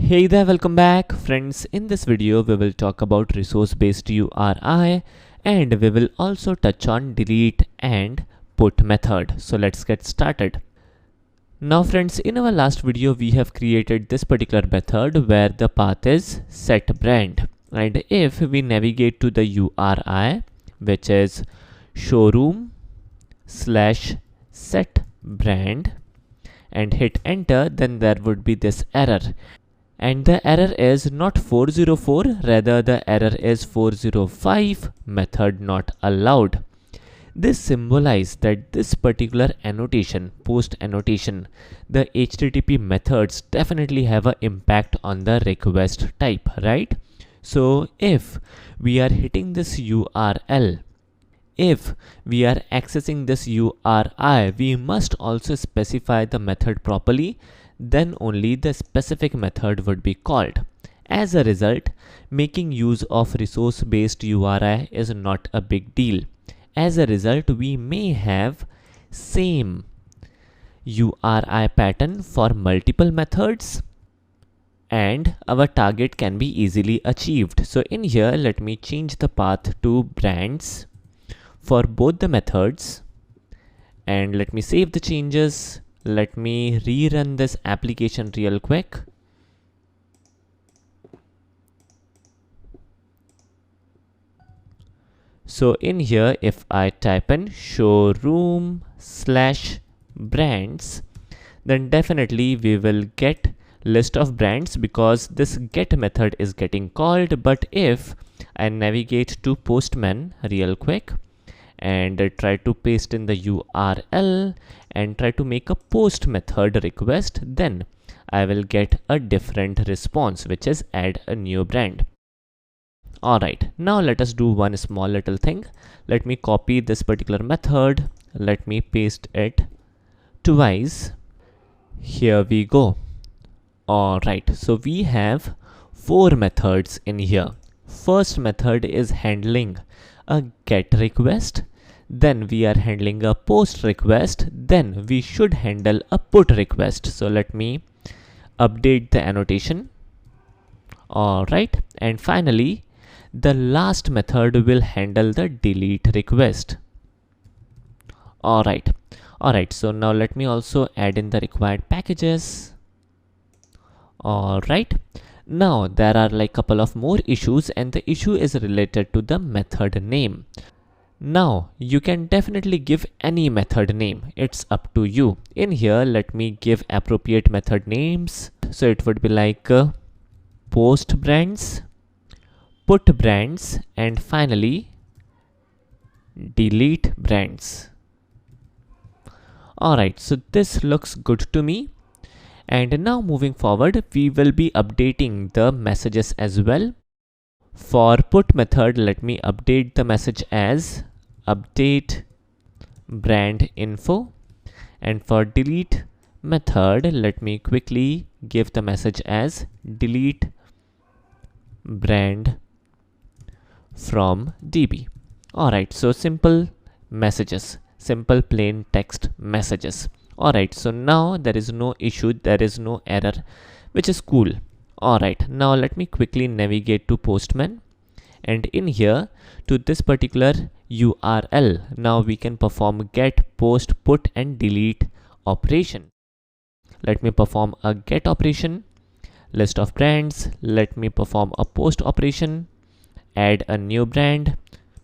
Hey there, welcome back friends. In this video we will talk about resource based URI and we will also touch on delete and put method. So let's get started. Now friends, in our last video we have created this particular method where the path is set brand, and if we navigate to the URI, which is showroom/set brand, and hit enter, then there would be this error. And the error is not 404, rather the error is 405, method not allowed. This symbolizes that this particular annotation, post annotation, the HTTP methods definitely have an impact on the request type, right? So if we are hitting this URL, if we are accessing this URI, we must also specify the method properly, then only the specific method would be called. As a result, making use of resource-based URI is not a big deal. As a result, we may have same URI pattern for multiple methods and our target can be easily achieved. So in here, let me change the path to brands for both the methods and let me save the changes. Let me rerun this application real quick. So in here, if I type in showroom/brands, then definitely we will get list of brands because this get method is getting called. But if I navigate to Postman real quick and try to paste in the URL and try to make a post method request, then I will get a different response, which is add a new brand. Alright, now let us do one small little thing. Let me copy this particular method. Let me paste it twice. Here we go. Alright, so we have 4 methods in here. First method is handling a get request, then we are handling a post request, then we should handle a put request. So let me update the annotation. Alright, and finally the last method will handle the delete request. Alright, so now let me also add in the required packages. Alright, now there are like couple of more issues, and the issue is related to the method name. Now you can definitely give any method name, it's up to you. In here, let me give appropriate method names. So it would be like post brands, put brands, and finally delete brands. Alright, so this looks good to me. And now moving forward, we will be updating the messages as well. For put method, let me update the message as update brand info. And for delete method, let me quickly give the message as delete brand from DB. Alright, so simple messages, simple plain text messages. Alright, so now there is no issue, there is no error, which is cool. Alright, now let me quickly navigate to Postman, and in here to this particular URL, now we can perform get, post, put and delete operation. Let me perform a get operation, list of brands. Let me perform a post operation, add a new brand.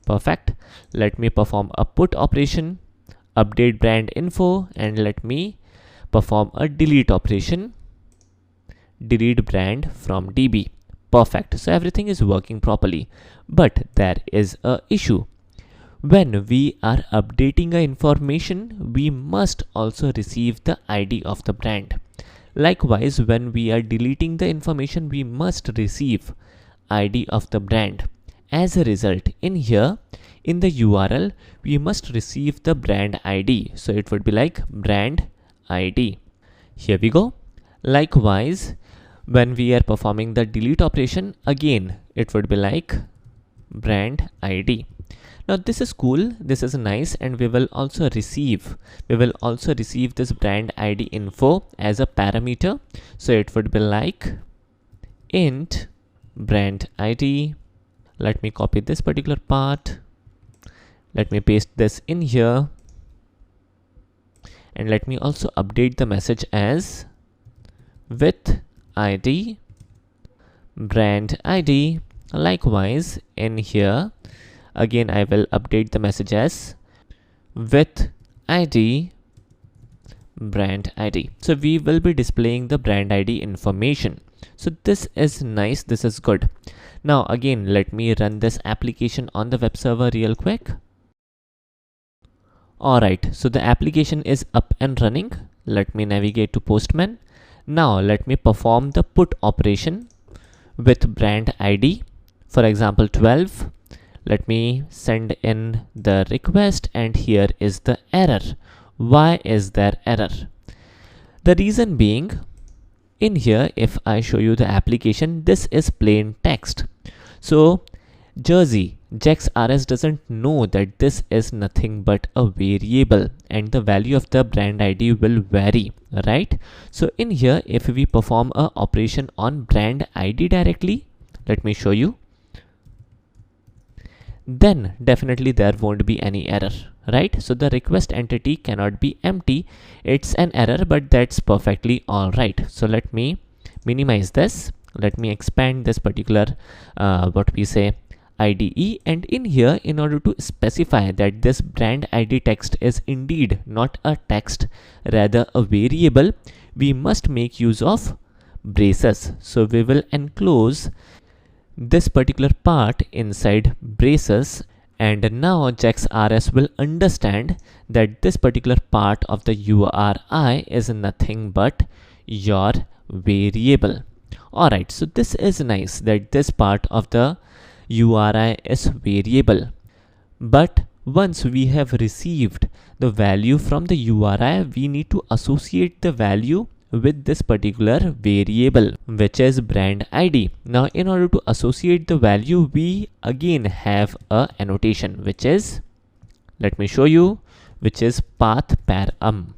Perfect. Let me perform a put operation, update brand info, and let me perform a delete operation, delete brand from DB. Perfect. So everything is working properly, but there is a issue. When we are updating a information, we must also receive the ID of the brand. Likewise, when we are deleting the information, we must receive ID of the brand. As a result, in here, in the URL, we must receive the brand ID. So it would be like brand ID. Here we go. Likewise, when we are performing the delete operation, again, it would be like brand ID. Now this is cool, this is nice, and we will also receive this brand ID info as a parameter. So it would be like int brand ID. Let me copy this particular part. Let me paste this in here. And let me also update the message as with ID brand ID. Likewise, in here, again I will update the message as with ID brand ID. So we will be displaying the brand ID information. So this is nice, this is good. Now again, let me run this application on the web server real quick. Alright, so the application is up and running. Let me navigate to Postman. Now let me perform the put operation with brand ID. For example, 12. Let me send in the request, and here is the error. Why is there error? The reason being, in here, if I show you the application, this is plain text. So Jersey JAX-RS doesn't know that this is nothing but a variable, and the value of the brand ID will vary, right? So in here, if we perform a operation on brand ID directly, let me show you, then definitely there won't be any error, right? So the request entity cannot be empty. It's an error, but that's perfectly all right. So let me minimize this. Let me expand this particular IDE, and in here, in order to specify that this brand ID text is indeed not a text, rather a variable, we must make use of braces. So we will enclose this particular part inside braces, and now JAX-RS will understand that this particular part of the URI is nothing but your variable. Alright, so this is nice that this part of the URI is variable. But once we have received the value from the URI, we need to associate the value with this particular variable, which is brand ID. Now, in order to associate the value, we again have a annotation, which is, let me show you, which is path param.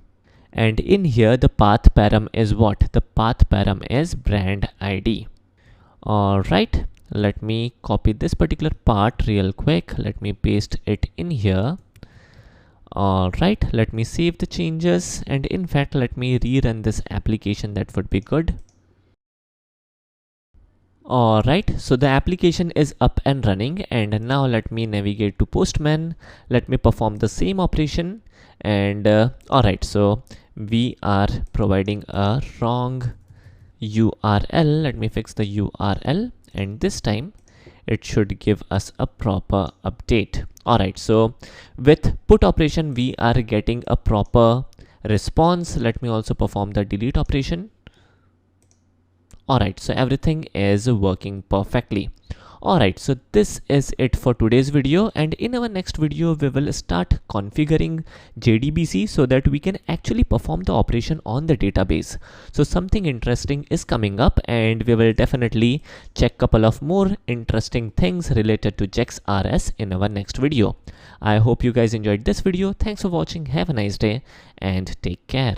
And in here, the path param is what? The path param is brand ID. Alright, let me copy this particular part real quick. Let me paste it in here. Alright, let me save the changes, and in fact, let me rerun this application. That would be good. Alright, so the application is up and running, and now let me navigate to Postman. Let me perform the same operation, and alright, so we are providing a wrong URL. Let me fix the URL, and this time it should give us a proper update. Alright, so with put operation, we are getting a proper response. Let me also perform the delete operation. Alright, so everything is working perfectly. Alright, so this is it for today's video, and in our next video we will start configuring JDBC so that we can actually perform the operation on the database. So something interesting is coming up, and we will definitely check couple of more interesting things related to JAX-RS in our next video. I hope you guys enjoyed this video. Thanks for watching. Have a nice day and take care.